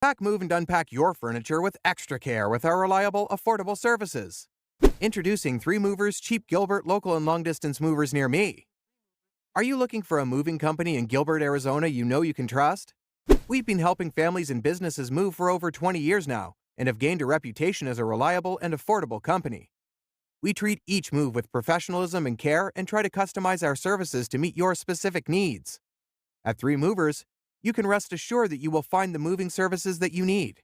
Pack, move, and unpack your furniture with extra care with our reliable, affordable services. Introducing 3 Movers Cheap Gilbert local and long-distance movers near me. Are you looking for a moving company in Gilbert, Arizona you know you can trust? We've been helping families and businesses move for over 20 years now and have gained a reputation as a reliable and affordable company. We treat each move with professionalism and care and try to customize our services to meet your specific needs. At 3 Movers, you can rest assured that you will find the moving services that you need.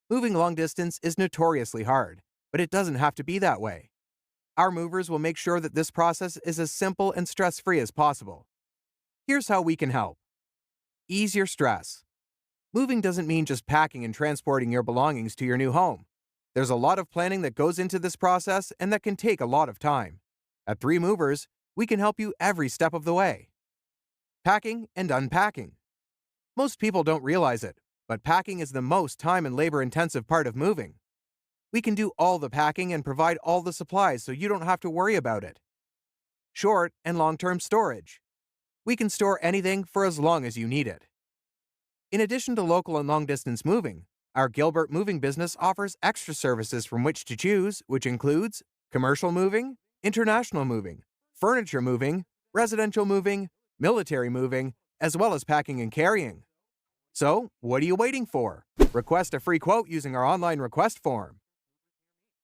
Moving long distance is notoriously hard, but it doesn't have to be that way. Our movers will make sure that this process is as simple and stress-free as possible. Here's how we can help. Ease your stress. Moving doesn't mean just packing and transporting your belongings to your new home. There's a lot of planning that goes into this process and that can take a lot of time. At 3 Movers, we can help you every step of the way. Packing and unpacking. Most people don't realize it, but packing is the most time and labor-intensive part of moving. We can do all the packing and provide all the supplies so you don't have to worry about it. Short and long-term storage. We can store anything for as long as you need it. In addition to local and long-distance moving, our Gilbert moving business offers extra services from which to choose, which includes commercial moving, international moving, furniture moving, residential moving, military moving, as well as packing and carrying. So, what are you waiting for? Request a free quote using our online request form.